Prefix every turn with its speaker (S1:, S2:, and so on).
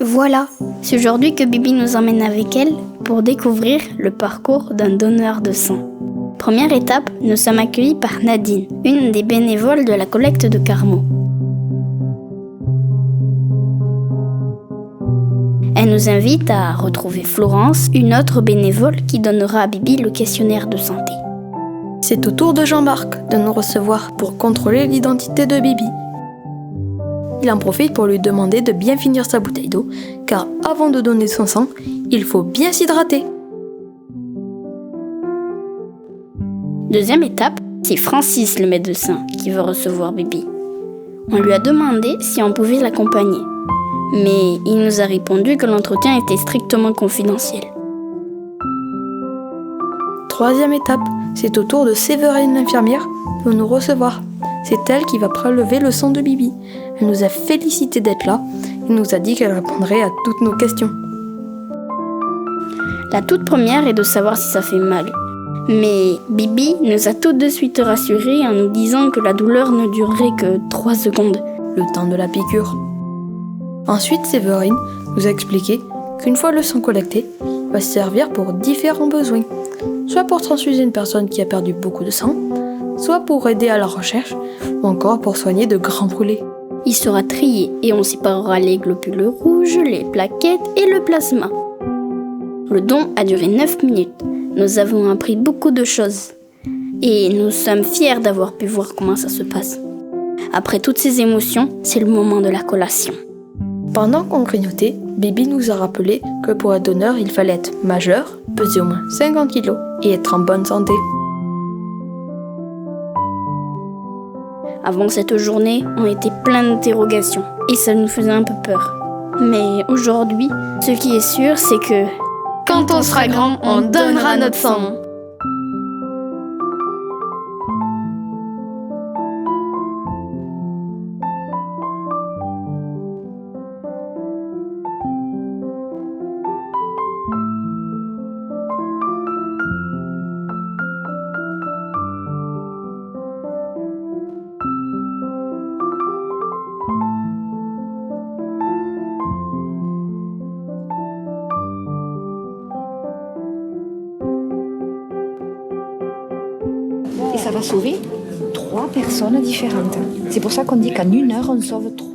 S1: Voilà, c'est aujourd'hui que Bibi nous emmène avec elle pour découvrir le parcours d'un donneur de sang. Première étape, nous sommes accueillis par Nadine, une des bénévoles de la collecte de Carmaux. Elle nous invite à retrouver Florence, une autre bénévole qui donnera à Bibi le questionnaire de santé.
S2: C'est au tour de Jean-Marc de nous recevoir pour contrôler l'identité de Bibi. Il en profite pour lui demander de bien finir sa bouteille d'eau, car avant de donner son sang, il faut bien s'hydrater.
S1: Deuxième étape, c'est Francis, le médecin, qui veut recevoir Bibi. On lui a demandé si on pouvait l'accompagner, mais il nous a répondu que l'entretien était strictement confidentiel.
S2: Troisième étape, c'est au tour de Séverine l'infirmière de nous recevoir. C'est elle qui va prélever le sang de Bibi. Elle nous a félicité d'être là et nous a dit qu'elle répondrait à toutes nos questions.
S1: La toute première est de savoir si ça fait mal. Mais Bibi nous a tout de suite rassurés en nous disant que la douleur ne durerait que 3 secondes.
S2: Le temps de la piqûre. Ensuite, Séverine nous a expliqué qu'une fois le sang collecté, il va se servir pour différents besoins. Soit pour transfuser une personne qui a perdu beaucoup de sang, soit pour aider à la recherche, ou encore pour soigner de grands brûlés.
S1: Il sera trié et on séparera les globules rouges, les plaquettes et le plasma. Le don a duré 9 minutes. Nous avons appris beaucoup de choses. Et nous sommes fiers d'avoir pu voir comment ça se passe. Après toutes ces émotions, c'est le moment de la collation.
S2: Pendant qu'on grignotait, Bibi nous a rappelé que pour être donneur, il fallait être majeur, peser au moins 50 kg et être en bonne santé.
S1: Avant cette journée, on était plein d'interrogations et ça nous faisait un peu peur. Mais aujourd'hui, ce qui est sûr, c'est que
S2: quand on sera grand, on donnera notre sang.
S3: Et ça va sauver 3 personnes différentes. C'est pour ça qu'on dit qu'en 1 heure, on sauve 3.